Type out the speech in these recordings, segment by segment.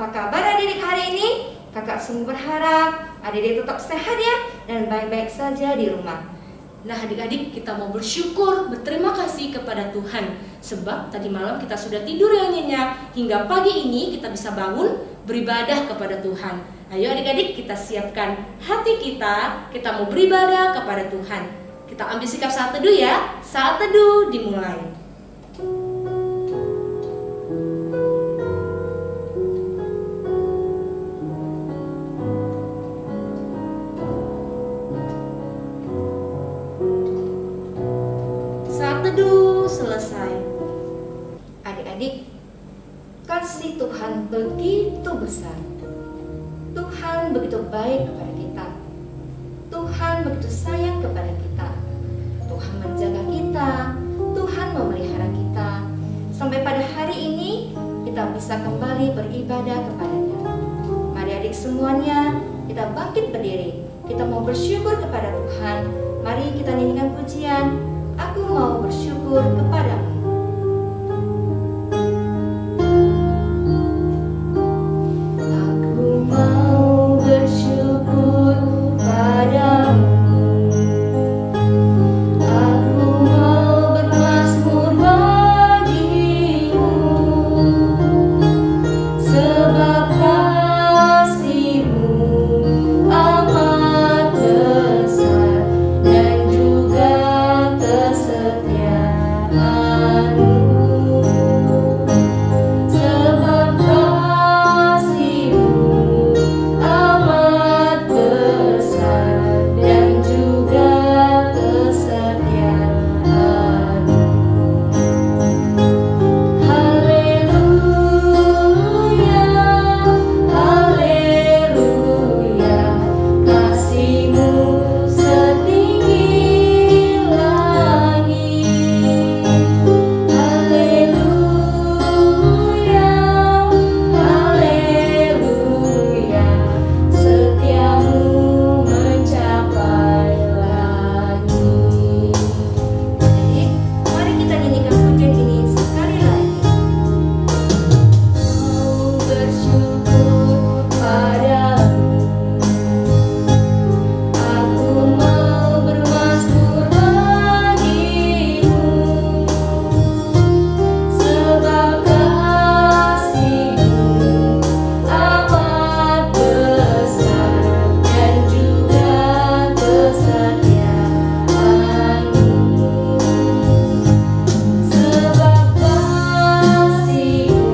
Apa kabar adik-adik hari ini? Kakak sungguh berharap adik-adik tetap sehat ya dan baik-baik saja di rumah. Nah adik-adik, kita mau bersyukur, berterima kasih kepada Tuhan. Sebab tadi malam kita sudah tidur yang nyenyak, hingga pagi ini kita bisa bangun beribadah kepada Tuhan. Ayo adik-adik, kita siapkan hati kita mau beribadah kepada Tuhan. Kita ambil sikap saat teduh ya. Saat teduh dimulai. Saat teduh selesai. Adik-adik, kasih Tuhan begitu besar. Tuhan begitu baik kepada kita. Tuhan begitu sayang kepada kita. Tuhan menjaga kita. Tuhan memelihara kita. Sampai pada hari ini kita bisa kembali beribadah kepada-Nya. Mari adik semuanya, kita bangkit berdiri. Kita mau bersyukur kepada Tuhan. Mari kita nyanyikan pujian. Aku mau bersyukur kepadamu. Aku mau bersyukur padamu. Aku mau bermazmur bagimu. Sebab kasih-Mu amat besar dan juga kesetiaan-Mu. Sebab kasih-Mu amat besar dan juga kesetiaan-Mu. Haleluya, haleluya, kasih-Mu setinggi langit. Haleluya, haleluya, setia-Mu mencapai langit. Jadi, mari kita nyanyikan pujian ini sekali lagi. Mau bersyukur padamu. Aku mau bermazmur bagimu. Sebab kasih-Mu amat besar dan juga kesetiaan-Mu. Sebab kasih-Mu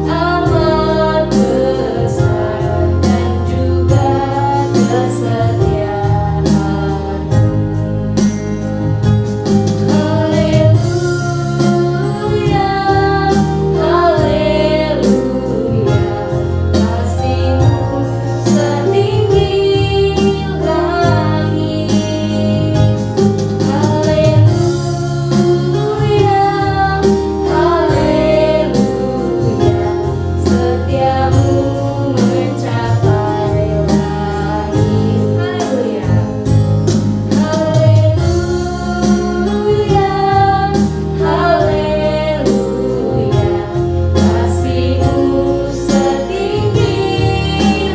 amat besar dan juga kesetiaan-Mu. Haleluya, haleluya, kasih-Mu setinggi langit. Haleluya, haleluya, setia-Mu mencapai langit. Haleluya. Haleluya, haleluya, kasih-Mu setinggi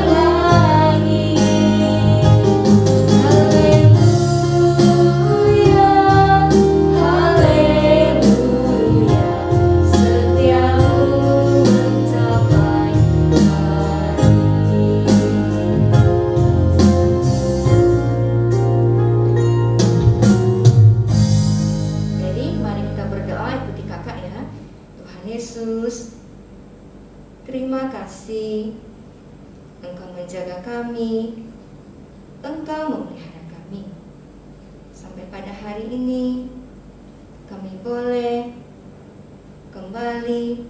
langit. Haleluya, haleluya, setia-Mu mencapai langit. Jadi mari kita berdoa ikuti kakak ya. Tuhan Yesus, terima kasih Engkau menjaga kami, Engkau memelihara kami. Sampai pada hari ini kami boleh kembali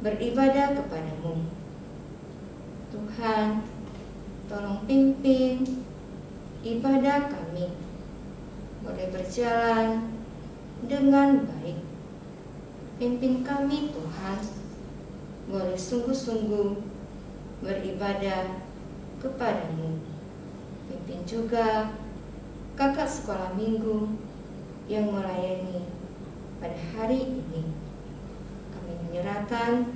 beribadah kepadamu. Tuhan, tolong pimpin ibadah kami boleh berjalan dengan baik. Pimpin kami Tuhan, boleh sungguh-sungguh beribadah kepadamu. Pimpin juga kakak sekolah minggu yang melayani pada hari ini. Kami menyerahkan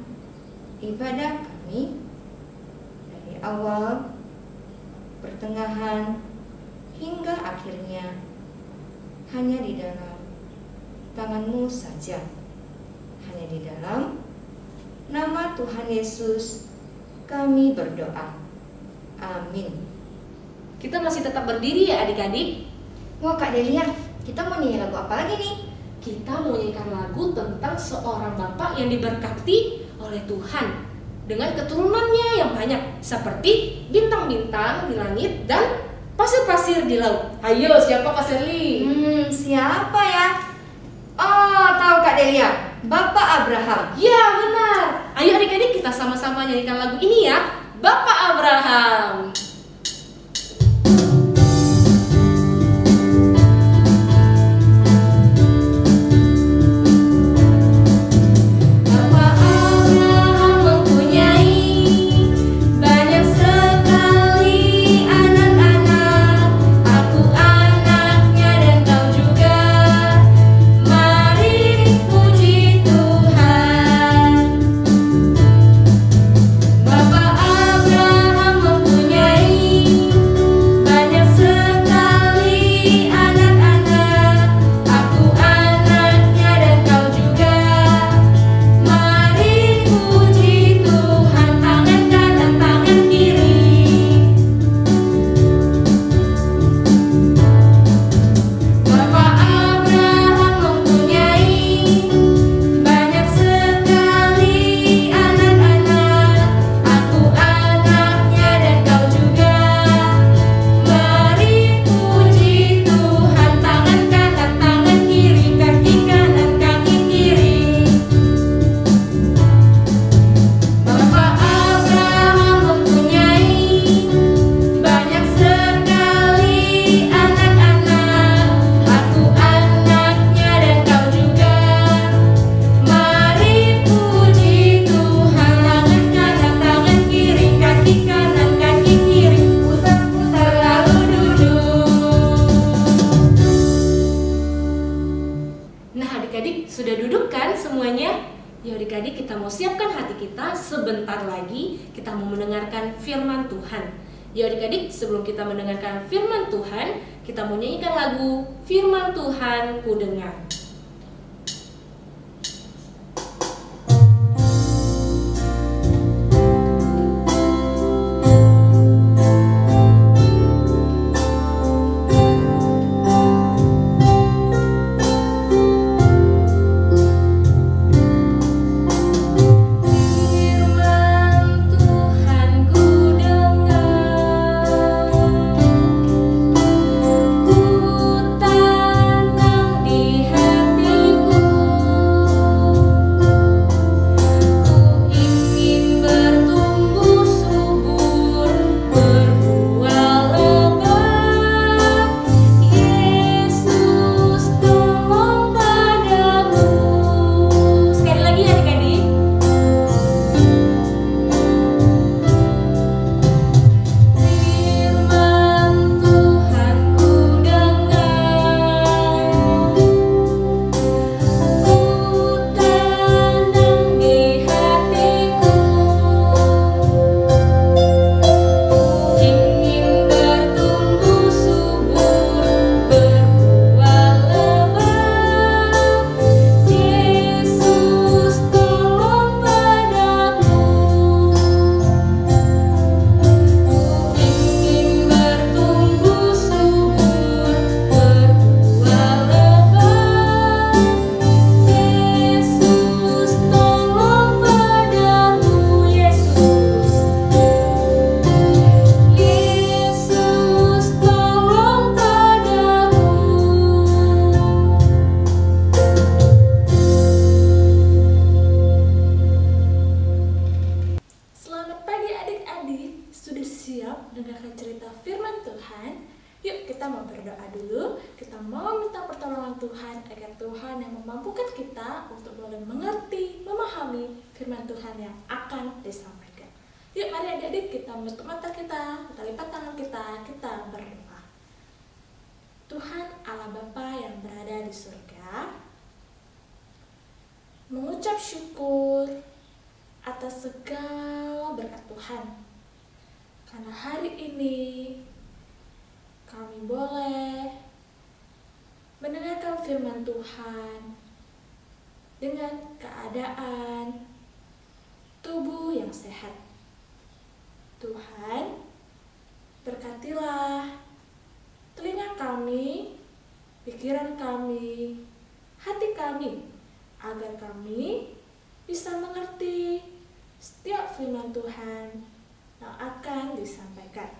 ibadah kami kami dari awal, pertengahan, hingga akhirnya hanya di dalam tangan-Mu saja. Hanya di dalam nama Tuhan Yesus kami berdoa. Amin. Kita masih tetap berdiri ya adik-adik. Wah Kak Delia, kita mau nyanyi lagu apa lagi nih? Kita mau nyanyikan lagu tentang seorang bapak yang diberkati oleh Tuhan dengan keturunannya yang banyak, seperti bintang-bintang di langit dan pasir-pasir di laut. Ayo, siapa Kak Serli? Siapa ya? Oh, tahu Kak Delia, Bapak Abraham. Ya, benar. Ayo adik-adik kita sama-sama nyanyikan lagu ini ya. Bapak Abraham. Sudah duduk kan semuanya? Ya adik-adik, kita mau siapkan hati kita. Sebentar lagi kita mau mendengarkan firman Tuhan. Ya adik-adik, sebelum kita mendengarkan firman Tuhan, kita mau nyanyikan lagu Firman Tuhan Ku Dengar. Dengarkan cerita firman Tuhan. Yuk kita mau berdoa dulu. Kita mau minta pertolongan Tuhan agar Tuhan yang memampukan kita untuk boleh mengerti, memahami firman Tuhan yang akan disampaikan. Yuk mari adik-adik kita menutup mata kita lipat tangan kita berdoa. Tuhan Allah Bapa yang berada di surga, mengucap syukur atas segala berkat Tuhan. Karena hari ini kami boleh mendengarkan firman Tuhan dengan keadaan tubuh yang sehat. Tuhan, berkatilah telinga kami, pikiran kami, hati kami, agar kami bisa mengerti setiap firman Tuhan yang akan disampaikan.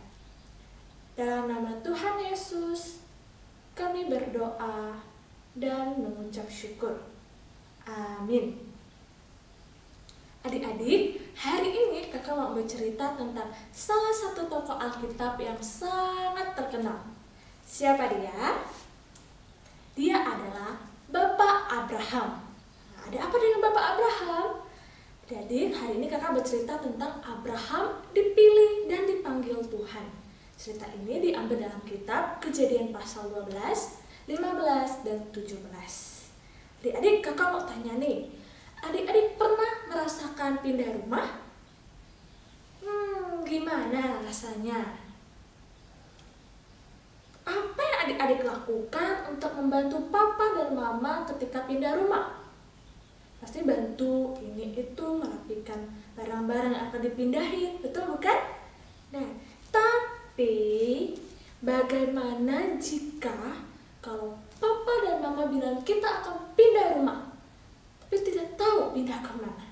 Dalam nama Tuhan Yesus, kami berdoa dan mengucap syukur. Amin. Adik-adik, hari ini kakak mau bercerita tentang salah satu tokoh Alkitab yang sangat terkenal. Siapa dia? Dia adalah Bapak Abraham. Nah, ada apa dengan Bapak Abraham? Jadi hari ini kakak bercerita tentang Abraham dipilih dan dipanggil Tuhan. Cerita ini diambil dalam kitab Kejadian pasal 12, 15, dan 17. Adik-adik, kakak mau tanya nih, adik-adik pernah merasakan pindah rumah? Gimana rasanya? Apa yang adik-adik lakukan untuk membantu papa dan mama ketika pindah rumah? Pasti bantu ini itu merapikan barang-barang yang akan dipindahin, betul bukan? Nah, tapi bagaimana jika kalau papa dan mama bilang kita akan pindah rumah, tapi tidak tahu pindah kemana?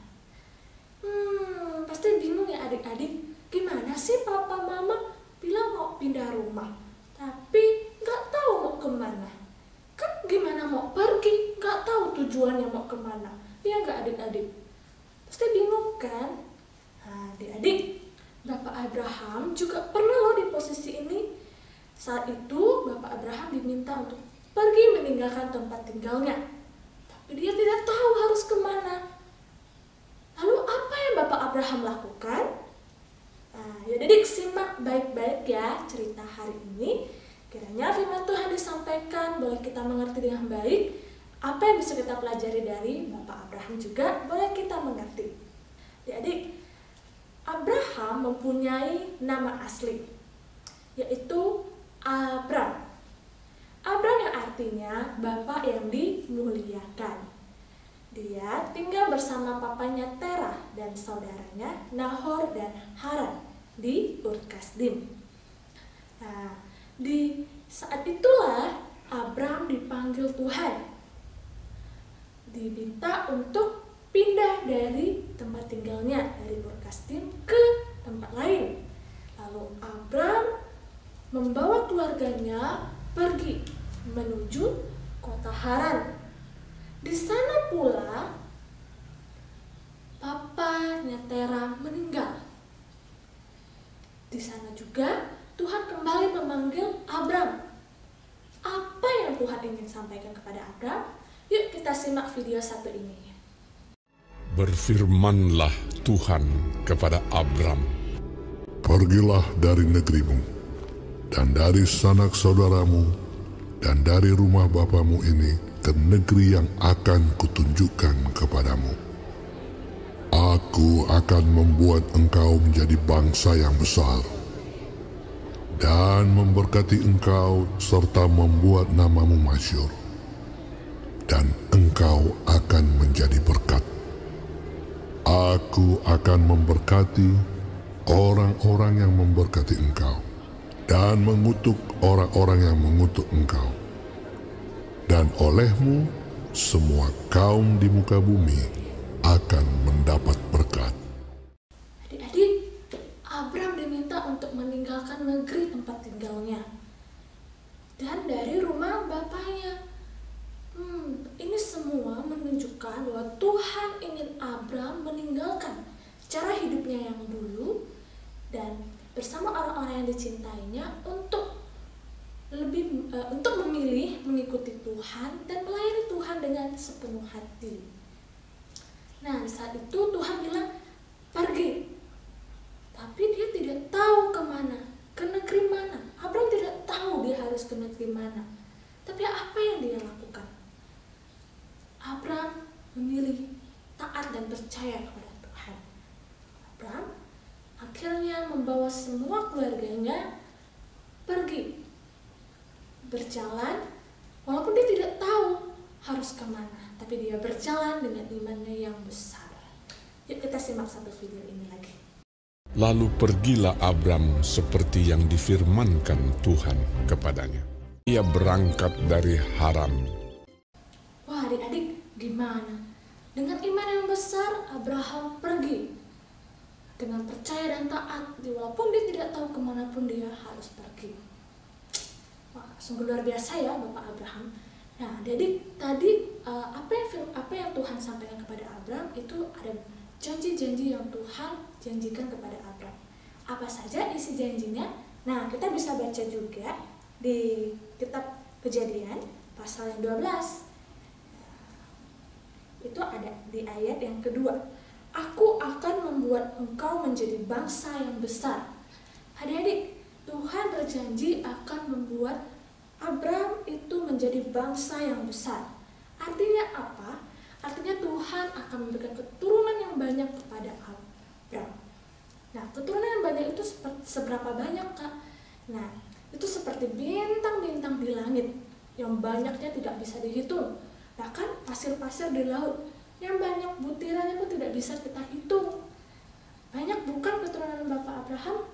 Pasti bingung ya adik-adik, gimana sih papa mama bilang mau pindah rumah, tapi nggak tahu mau kemana? Kan gimana mau pergi, nggak tahu tujuannya mau kemana? Iya nggak adik-adik? Pasti bingung kan? Nah, adik-adik, Bapak Abraham juga pernah loh di posisi ini. Saat itu Bapak Abraham diminta untuk pergi meninggalkan tempat tinggalnya, tapi dia tidak tahu harus kemana. Lalu apa yang Bapak Abraham lakukan? Nah, ya adik simak baik-baik ya cerita hari ini. Kiranya firman Tuhan disampaikan boleh kita mengerti dengan baik. Apa yang bisa kita pelajari dari Bapak Abraham juga boleh kita mengerti. Adik, Abraham mempunyai nama asli, yaitu Abram. Abram yang artinya Bapak yang dimuliakan. Dia tinggal bersama papanya Terah dan saudaranya Nahor dan Haran di Ur Kasdim. Nah, di saat itulah Abram dipanggil Tuhan. Diminta untuk pindah dari tempat tinggalnya dari Ur Kasdim ke tempat lain. Lalu Abram membawa keluarganya pergi menuju kota Haran. Di sana pula papanya Terah meninggal. Di sana juga Tuhan kembali memanggil Abram. Apa yang Tuhan ingin sampaikan kepada Abram? Yuk kita simak video satu ini. Berfirmanlah Tuhan kepada Abram, "Pergilah dari negerimu, dan dari sanak saudaramu, dan dari rumah bapamu ini ke negeri yang akan kutunjukkan kepadamu. Aku akan membuat engkau menjadi bangsa yang besar, dan memberkati engkau serta membuat namamu masyhur, dan engkau akan menjadi berkat. Aku akan memberkati orang-orang yang memberkati engkau, dan mengutuk orang-orang yang mengutuk engkau. Dan olehmu, semua kaum di muka bumi akan mendapat berkat." Adik-adik, Abram diminta untuk meninggalkan negeri tempat tinggalnya dan dari rumah bapaknya. Ini semua menunjukkan bahwa Tuhan ingin Abram meninggalkan cara hidupnya yang dulu dan bersama orang-orang yang dicintainya untuk memilih mengikuti Tuhan dan melayani Tuhan dengan sepenuh hati. Nah, saat itu Tuhan bilang pergi, tapi dia tidak tahu kemana, ke negeri mana. Abram tidak tahu dia harus ke negeri mana. Tapi apa yang dia lakukan? Abram memilih taat dan percaya kepada Tuhan. akhirnya membawa semua keluarganya pergi berjalan, walaupun dia tidak tahu harus kemana, tapi dia berjalan dengan imannya yang besar. Yuk kita simak satu video ini lagi. Lalu pergilah Abram seperti yang difirmankan Tuhan kepadanya. Ia berangkat dari Haran. Wah adik-adik, gimana? Dengan iman yang besar, Abraham pergi dengan percaya dan taat, walaupun dia tidak tahu kemanapun dia harus pergi. Wah, sungguh luar biasa ya Bapak Abraham. Nah, jadi tadi apa yang Tuhan sampaikan kepada Abraham itu ada janji-janji yang Tuhan janjikan kepada Abraham. Apa saja isi janjinya? Nah, kita bisa baca juga di kitab Kejadian pasal yang 12. Itu ada di ayat yang kedua. Aku akan membuat engkau menjadi bangsa yang besar. Adik-adik, Tuhan berjanji akan membuat Abraham itu menjadi bangsa yang besar. Artinya apa? Artinya Tuhan akan memberikan keturunan yang banyak kepada Abraham. Nah, keturunan yang banyak itu seberapa banyak, Kak? Nah, itu seperti bintang-bintang di langit yang banyaknya tidak bisa dihitung. Bahkan pasir-pasir di laut yang banyak butirannya pun tidak bisa kita hitung. Banyak bukan keturunan Bapak Abraham?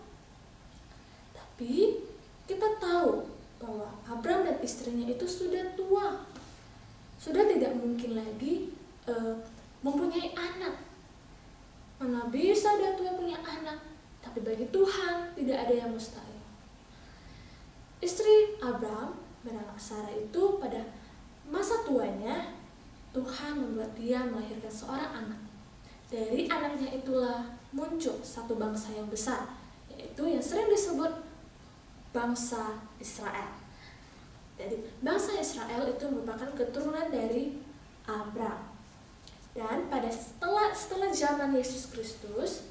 Tapi kita tahu bahwa Abraham dan istrinya itu sudah tua. Sudah tidak mungkin lagi mempunyai anak. Mana bisa dia tua punya anak? Tapi bagi Tuhan tidak ada yang mustahil. Istri Abraham bernama Sarah itu pada masa tuanya Tuhan membuat dia melahirkan seorang anak. Dari anaknya itulah muncul satu bangsa yang besar, yaitu yang sering disebut bangsa Israel. Jadi bangsa Israel itu merupakan keturunan dari Abraham. Dan pada setelah zaman Yesus Kristus,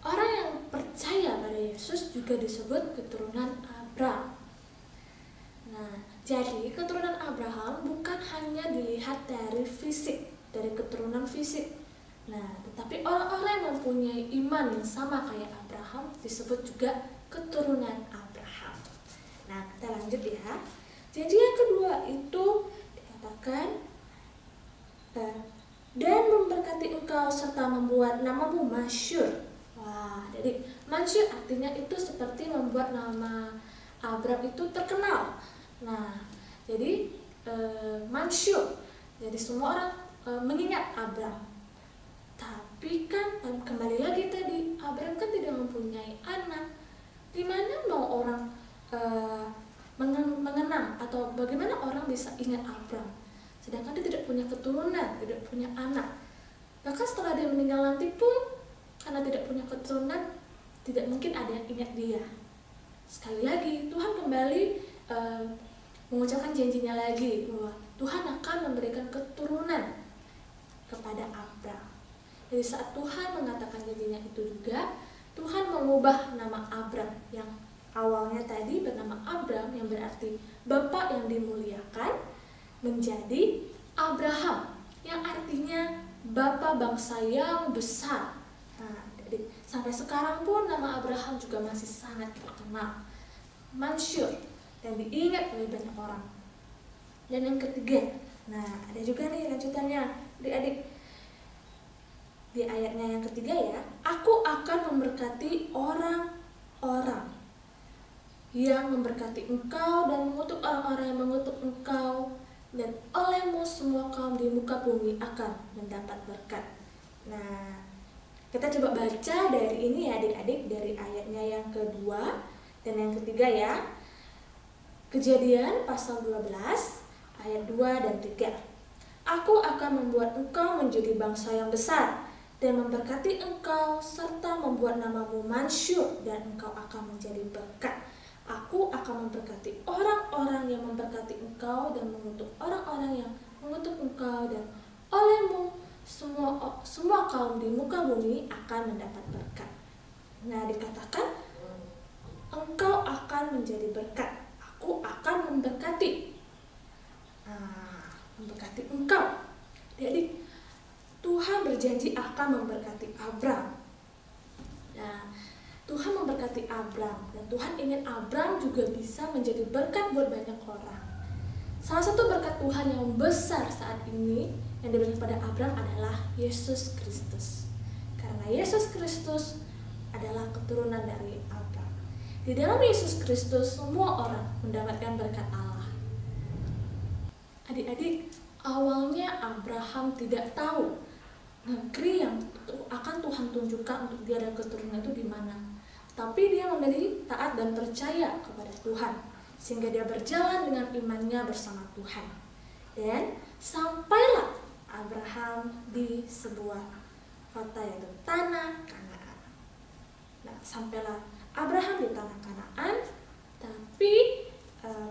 orang yang percaya pada Yesus juga disebut keturunan Abraham. Nah, jadi keturunan Abraham bukan hanya dilihat dari fisik, dari keturunan fisik. Nah, tetapi orang-orang yang mempunyai iman yang sama kayak Abraham disebut juga keturunan Abraham. Nah, kita lanjut ya. Janji yang kedua itu dikatakan dan memberkati engkau serta membuat namamu masyhur. Wah, jadi masyhur artinya itu seperti membuat nama Abraham itu terkenal. Nah, jadi masyhur. Jadi semua orang mengingat Abraham. Tapi kan kembali lagi tadi, Abraham kan tidak mempunyai anak. Di mana mau orang mengenang atau bagaimana orang bisa ingat Abraham? Sedangkan dia tidak punya keturunan, tidak punya anak. Bahkan setelah dia meninggal nanti pun, karena tidak punya keturunan, tidak mungkin ada yang ingat dia. Sekali lagi, Tuhan kembali mengucapkan janjinya lagi bahwa Tuhan akan memberikan keturunan kepada Abraham. Jadi saat Tuhan mengatakan janjinya itu juga, Tuhan mengubah nama Abraham yang awalnya tadi bernama Abraham yang berarti Bapa yang dimuliakan menjadi Abraham yang artinya Bapa bangsa yang besar. Nah, jadi sampai sekarang pun nama Abraham juga masih sangat terkenal, masyhur dan diingat oleh banyak orang. Dan yang ketiga, nah ada juga nih lanjutannya, adik-adik. Di ayatnya yang ketiga ya, aku akan memberkati orang-orang yang memberkati engkau dan mengutuk orang-orang yang mengutuk engkau, dan olehmu semua kaum di muka bumi akan mendapat berkat. Nah, kita coba baca dari ini ya adik-adik, dari ayatnya yang kedua dan yang ketiga ya. Kejadian pasal 12 ayat 2 dan 3. Aku akan membuat engkau menjadi bangsa yang besar dan memberkati engkau serta membuat namamu masyhur dan engkau akan menjadi berkat. Aku akan memberkati orang-orang yang memberkati engkau dan mengutuk orang-orang yang mengutuk engkau, dan olehmu semua kaum di muka bumi akan mendapat berkat. Nah, dikatakan engkau akan menjadi berkat. Aku akan memberkati. Nah, memberkati engkau. Jadi Tuhan berjanji akan memberkati Abraham. seperti Abram, dan Tuhan ingin Abram juga bisa menjadi berkat buat banyak orang. Salah satu berkat Tuhan yang besar saat ini yang diberikan kepada Abram adalah Yesus Kristus. Karena Yesus Kristus adalah keturunan dari Abram. Di dalam Yesus Kristus semua orang mendapatkan berkat Allah. Adik-adik, awalnya Abraham tidak tahu negeri yang akan Tuhan tunjukkan untuk dia dan keturunan itu di mana. Tapi dia memilih taat dan percaya kepada Tuhan, sehingga dia berjalan dengan imannya bersama Tuhan. Dan sampailah Abraham di sebuah kota yaitu tanah Kanaan. Nah, sampailah Abraham di tanah Kanaan, tapi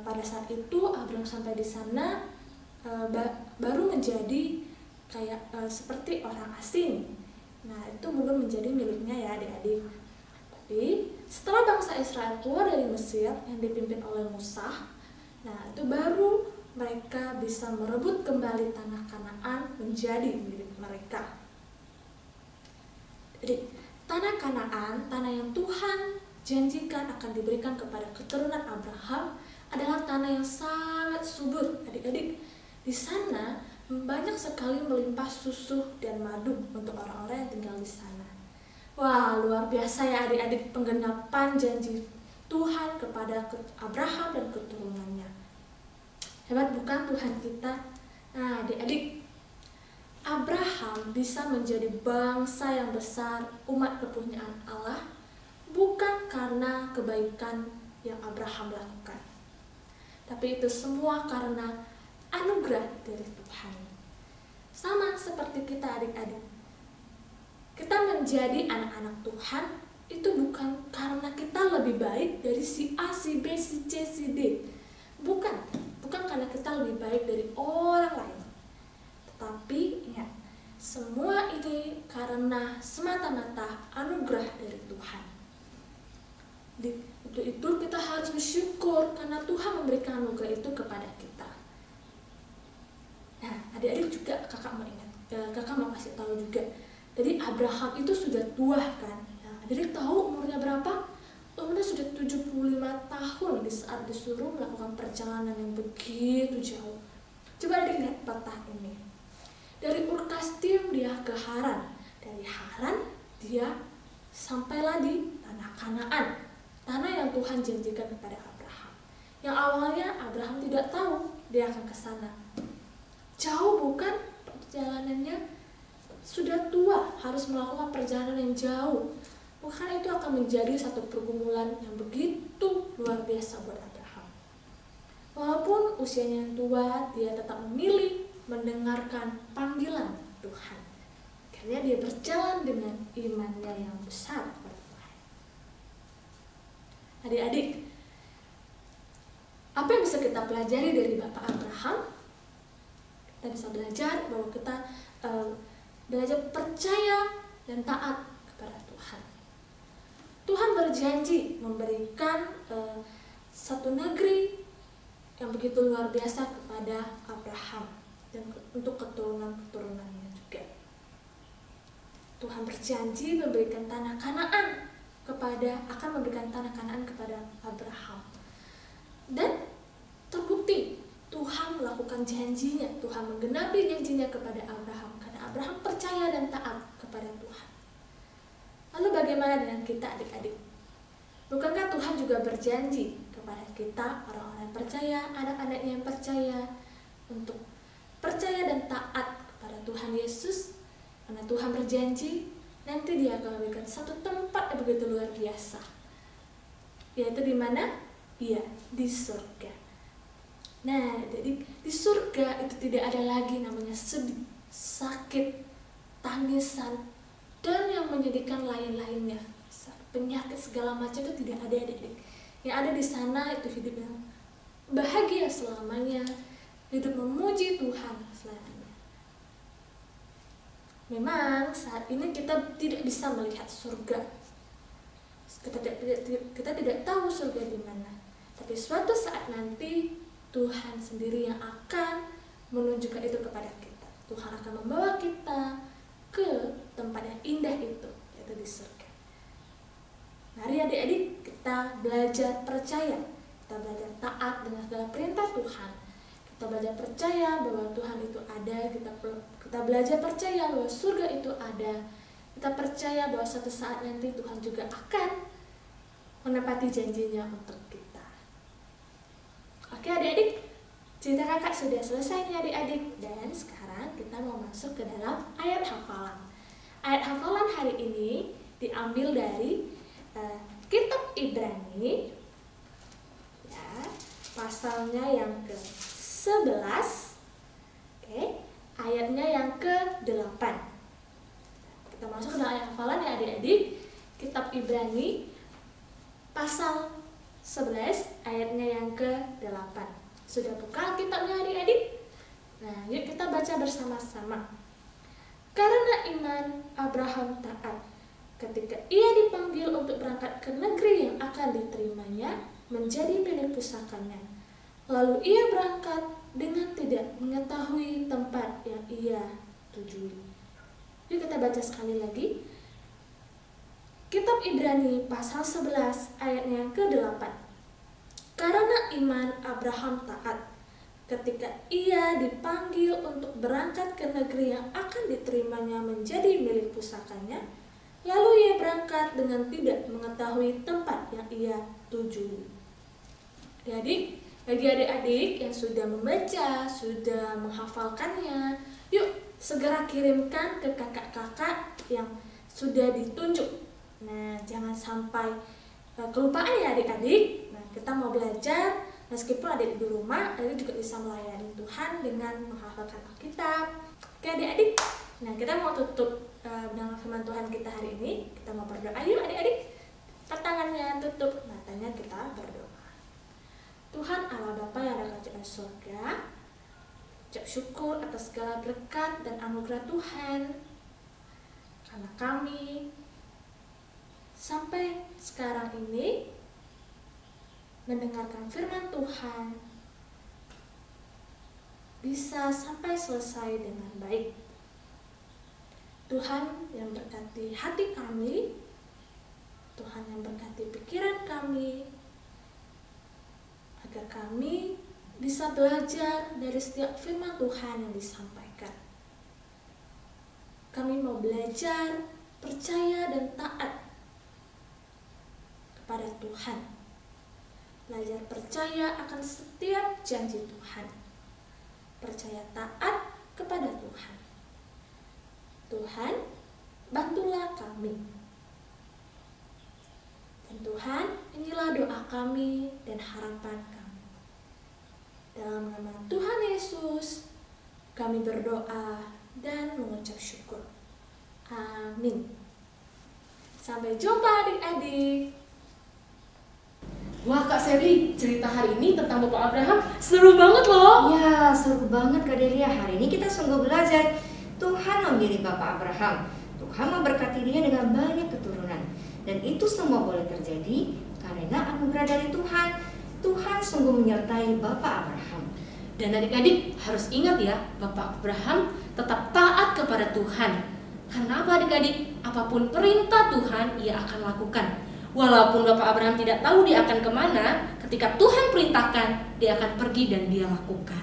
pada saat itu Abraham sampai di sana baru menjadi kayak seperti orang asing. Nah, itu belum menjadi miliknya ya adik-adik. Tapi setelah bangsa Israel keluar dari Mesir yang dipimpin oleh Musa, nah itu baru mereka bisa merebut kembali tanah Kanaan menjadi milik mereka. Jadi tanah Kanaan, tanah yang Tuhan janjikan akan diberikan kepada keturunan Abraham, adalah tanah yang sangat subur adik-adik. Di sana banyak sekali melimpah susu dan madu untuk orang-orang yang tinggal di sana. Wah, luar biasa ya adik-adik penggenapan janji Tuhan kepada Abraham dan keturunannya. Hebat bukan Tuhan kita? Nah, adik-adik, Abraham bisa menjadi bangsa yang besar, umat kepunyaan Allah, bukan karena kebaikan yang Abraham lakukan, tapi itu semua karena anugerah dari Tuhan. Sama seperti kita adik-adik, kita menjadi anak-anak Tuhan itu bukan karena kita lebih baik dari si A, si B, si C, si D. Bukan karena kita lebih baik dari orang lain. Tetapi ya, semua ini karena semata-mata anugerah dari Tuhan. Itu kita harus bersyukur karena Tuhan memberikan anugerah itu kepada kita. Nah, adik-adik juga kakak mau kasih tahu juga. Jadi Abraham itu sudah tua kan. Nah, adik tahu umurnya berapa? Umurnya sudah 75 tahun di saat disuruh melakukan perjalanan yang begitu jauh. Coba adik lihat peta ini. Dari Ur-Kasdim dia ke Haran. Dari Haran dia sampailah di tanah Kanaan. Tanah yang Tuhan janjikan kepada Abraham. Yang awalnya Abraham tidak tahu dia akan ke sana. Jauh bukan perjalanannya, sudah tua, harus melakukan perjalanan yang jauh. Bukan itu akan menjadi satu pergumulan yang begitu luar biasa buat Abraham. Walaupun usianya yang tua, dia tetap memilih mendengarkan panggilan Tuhan. Karena dia berjalan dengan imannya yang besar kepada Tuhan. Adik-adik, apa yang bisa kita pelajari dari Bapak Abraham? Kita bisa belajar bahwa kita belajar percaya dan taat kepada Tuhan. Tuhan berjanji memberikan satu negeri yang begitu luar biasa kepada Abraham dan untuk keturunan-keturunannya juga. Tuhan berjanji memberikan tanah Kanaan akan memberikan tanah Kanaan kepada Abraham. Dan terbukti Tuhan melakukan janjinya, Tuhan menggenapi janjinya kepada Abraham karena Abraham percaya dan taat kepada Tuhan. Lalu bagaimana dengan kita adik-adik? Bukankah Tuhan juga berjanji kepada kita, orang-orang yang percaya, anak-anaknya yang percaya, untuk percaya dan taat kepada Tuhan Yesus? Karena Tuhan berjanji, nanti dia akan memberikan satu tempat yang begitu luar biasa. Yaitu di mana? Iya, di surga. Nah, jadi di surga itu tidak ada lagi namanya sedih, sakit, tangisan, dan yang menyedihkan lain-lainnya. Penyakit segala macam itu tidak ada adik-adik. Yang ada di sana itu hidup yang bahagia selamanya, hidup memuji Tuhan selamanya. Memang saat ini kita tidak bisa melihat surga. Kita tidak tahu surga di mana. Tapi suatu saat nanti Tuhan sendiri yang akan menunjukkan itu kepada kita. Tuhan akan membawa kita ke tempat yang indah itu, yaitu di surga. Mari adik-adik kita belajar percaya, kita belajar taat dengan segala perintah Tuhan. Kita belajar percaya bahwa Tuhan itu ada, kita belajar percaya bahwa surga itu ada. Kita percaya bahwa suatu saat nanti Tuhan juga akan menepati janjinya untuk kita. Oke adik-adik, cerita kakak sudah selesai nih adik-adik. Dan sekarang kita mau masuk ke dalam ayat hafalan. Ayat hafalan hari ini diambil dari kitab Ibrani, ya, pasalnya yang ke-11, oke, ayatnya yang ke-8. Kita masuk ke dalam ayat hafalan ya adik-adik. Kitab Ibrani pasal 11 ayatnya yang ke-8. Sudah buka kitabnya adik-adik? Nah, yuk kita baca bersama-sama. Karena iman Abraham taat ketika ia dipanggil untuk berangkat ke negeri yang akan diterimanya menjadi milik pusakanya. Lalu ia berangkat dengan tidak mengetahui tempat yang ia tujui. Yuk kita baca sekali lagi. Kitab Ibrani pasal 11 ayatnya yang ke-8. Karena iman Abraham taat ketika ia dipanggil untuk berangkat ke negeri yang akan diterimanya menjadi milik pusakanya, lalu ia berangkat dengan tidak mengetahui tempat yang ia tuju. Jadi, bagi adik-adik yang sudah membaca, sudah menghafalkannya, yuk segera kirimkan ke kakak-kakak yang sudah ditunjuk. Nah, jangan sampai kelupaan ya adik-adik. Nah, kita mau belajar, meskipun adik di rumah, adik juga bisa melayani Tuhan dengan menghafalkan Alkitab. Oke adik-adik, nah kita mau tutup dengan firman Tuhan kita hari ini. Kita mau berdoa. Ayo adik-adik, tangannya tutup, matanya kita berdoa. Tuhan Allah Bapa yang ada di kerajaan surga, ucap syukur atas segala berkat dan anugerah Tuhan, karena kami sampai sekarang ini mendengarkan firman Tuhan bisa sampai selesai dengan baik. Tuhan yang berkati hati kami, Tuhan yang berkati pikiran kami, agar kami bisa belajar dari setiap firman Tuhan yang disampaikan. Kami mau belajar, percaya dan taat kepada Tuhan. Belajar percaya akan setiap janji Tuhan. Percaya taat kepada Tuhan. Tuhan, bantulah kami. Dan Tuhan, inilah doa kami dan harapan kami. Dalam nama Tuhan Yesus, kami berdoa dan mengucap syukur. Amin. Sampai jumpa adik-adik. Wah Kak Sherly, cerita hari ini tentang Bapak Abraham seru banget loh. Ya, seru banget Kak Delia. Hari ini kita sungguh belajar. Tuhan memilih Bapak Abraham. Tuhan memberkati dia dengan banyak keturunan. Dan itu semua boleh terjadi karena anugerah dari Tuhan. Tuhan sungguh menyertai Bapak Abraham. Dan adik-adik harus ingat ya, Bapak Abraham tetap taat kepada Tuhan. Karena apa adik-adik? Apapun perintah Tuhan, ia akan lakukan. Walaupun Bapak Abraham tidak tahu dia akan kemana, ketika Tuhan perintahkan, dia akan pergi dan dia lakukan.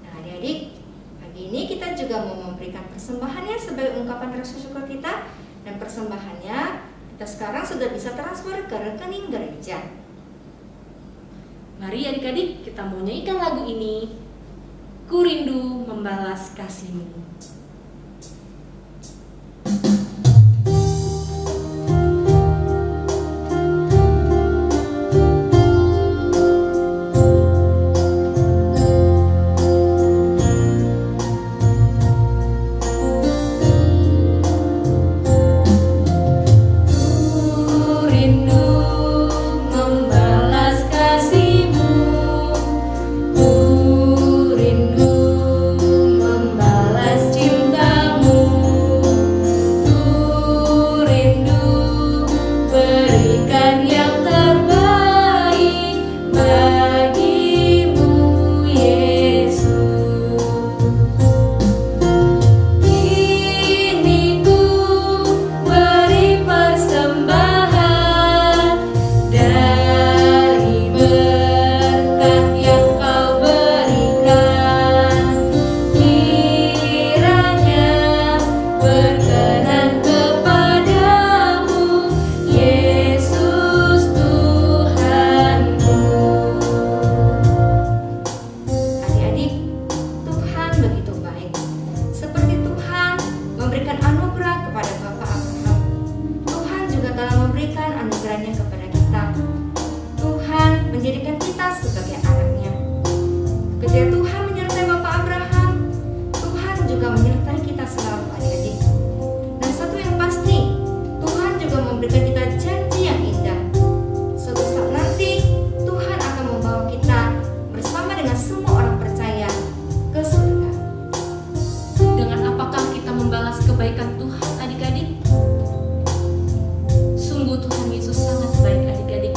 Nah adik-adik, pagi ini kita juga mau memberikan persembahannya sebagai ungkapan rasa syukur kita. Dan persembahannya kita sekarang sudah bisa transfer ke rekening gereja. Mari adik-adik kita mau nyanyikan lagu ini. Ku rindu membalas kasih-Mu. Rindu membalas jiwa anugerahnya kepada kita. Tuhan menjadikan kita sebagai anaknya. Ketika Tuhan menyertai Bapak Abraham, Tuhan juga menyertai kita selalu, adik-adik. Dan satu yang pasti, Tuhan juga memberikan kita janji yang indah. Suatu saat nanti, Tuhan akan membawa kita bersama dengan semua orang percaya ke surga. Dengan apakah kita membalas kebaikan Tuhan, adik-adik? Sungguh Tuhan Yesus sangat baik, adik-adik.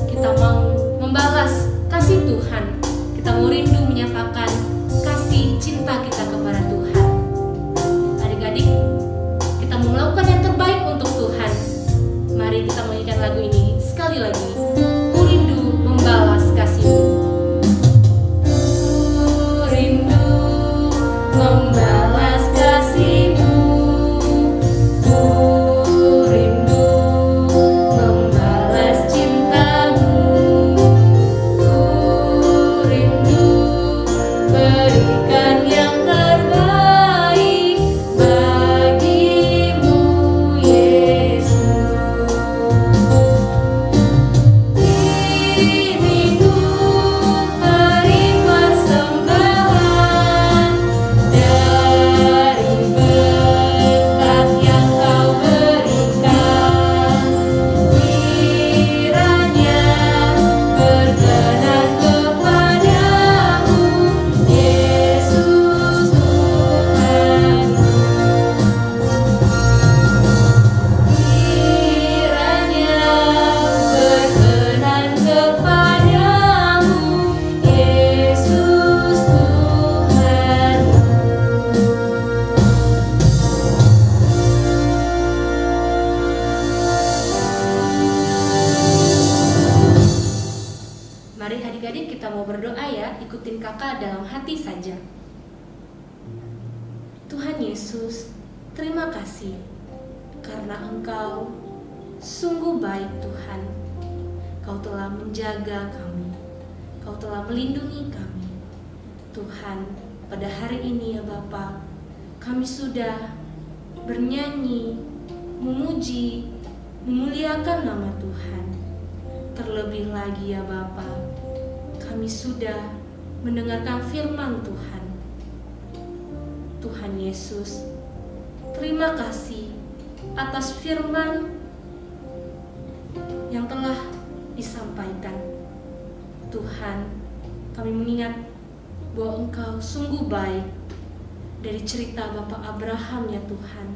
Kita mau membalas kasih Tuhan. Kita mau rindu menyatakan kasih cinta kita kepada Tuhan. Adik-adik, kita mau melakukan yang terbaik untuk Tuhan. Mari kita menyanyikan lagu ini sekali lagi. Ku rindu membalas kasih-Mu. Ku rindu membalas kasih-Mu. Ku rindu membalas cinta-Mu. Ku rindu berikan yang terbaik bagi-Mu, Yesus. Ini ku beri persembahan dari berkat yang Kau berikan. Kiranya berkenan kepadamu, Yesus Tuhanku. Kiranya berkenan kepadamu, Yesus Tuhanku. Mari adik-adik kita mau berdoa ya, ikutin kakak dalam hati saja. Tuhan Yesus, terima kasih karena Engkau sungguh baik Tuhan. Kau telah menjaga kami, Kau telah melindungi kami. Tuhan, pada hari ini ya Bapa, kami sudah bernyanyi, memuji, memuliakan nama Tuhan. Terlebih lagi ya Bapa, kami sudah mendengarkan firman Tuhan. Tuhan Yesus, terima kasih atas firman yang telah disampaikan. Tuhan, kami mengingat bahwa Engkau sungguh baik. Dari cerita Bapak Abraham ya Tuhan,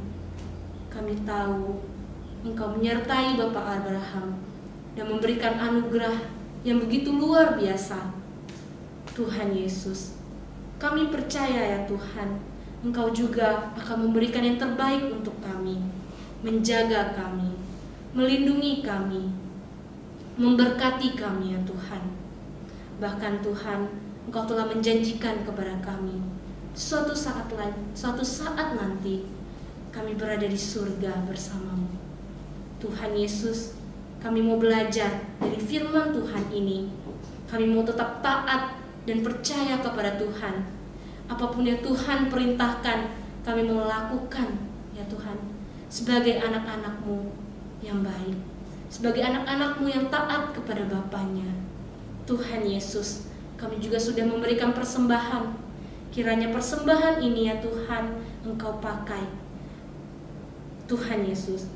kami tahu Engkau menyertai Bapak Abraham dan memberikan anugerah yang begitu luar biasa. Tuhan Yesus, kami percaya ya Tuhan, Engkau juga akan memberikan yang terbaik untuk kami, menjaga kami, melindungi kami, memberkati kami ya Tuhan. Bahkan Tuhan, Engkau telah menjanjikan kepada kami, suatu saat nanti kami berada di surga bersama-Mu. Tuhan Yesus, kami mau belajar dari firman Tuhan ini. Kami mau tetap taat dan percaya kepada Tuhan. Apapun yang Tuhan perintahkan, kami mau lakukan ya Tuhan. Sebagai anak-anak-Mu yang baik, sebagai anak-anak-Mu yang taat kepada Bapaknya. Tuhan Yesus, kami juga sudah memberikan persembahan. Kiranya persembahan ini ya Tuhan, Engkau pakai. Tuhan Yesus,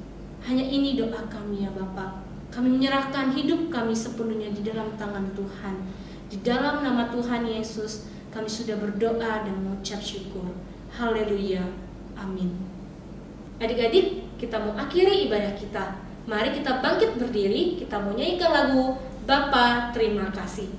hanya ini doa kami ya Bapa. Kami menyerahkan hidup kami sepenuhnya di dalam tangan Tuhan. Di dalam nama Tuhan Yesus, kami sudah berdoa dan mengucap syukur. Haleluya. Amin. Adik-adik, kita mau akhiri ibadah kita. Mari kita bangkit berdiri, kita mau nyanyikan lagu Bapa Terima Kasih.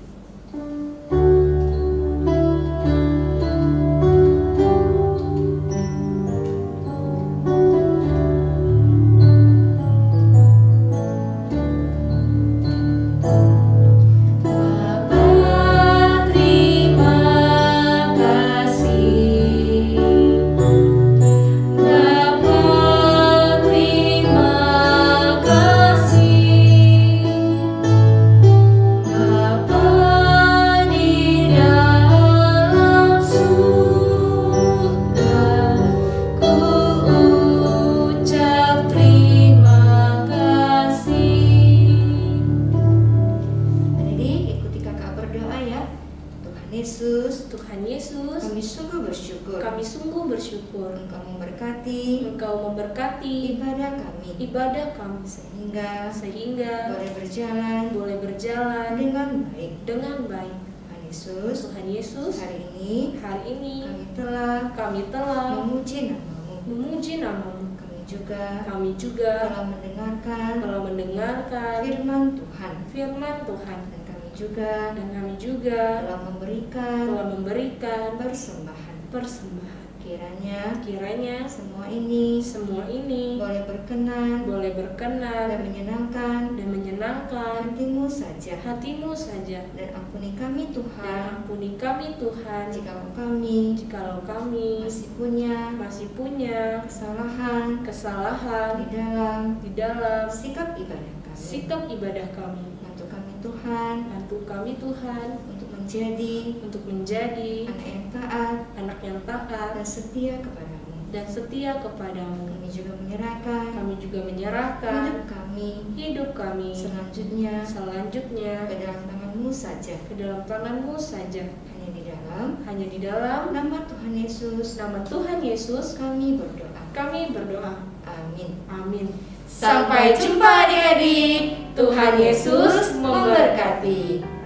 Bapa sungguh bersyukur. Kami sungguh bersyukur. Engkau memberkati Engkau memberkati ibadah kami sehingga boleh berjalan dengan baik. Tuhan Yesus, Tuhan Yesus, hari ini kami kami telah memuji namamu. Kami juga telah mendengarkan firman Tuhan. Dan kami juga telah memberikan persembahan. Kiranya semua ini boleh berkenan dan menyenangkan hatimu saja. Dan ampuni kami Tuhan, jikalau kami masih punya kesalahan di dalam sikap ibadah kami. Bantu kami Tuhan untuk menjadi anak yang taat dan setia kepadamu. Kami juga menyerahkan hidup kami selanjutnya ke dalam tanganmu saja. Hanya di dalam nama Tuhan Yesus kami berdoa. Amin. Sampai jumpa adik-adik. Tuhan Yesus memberkati.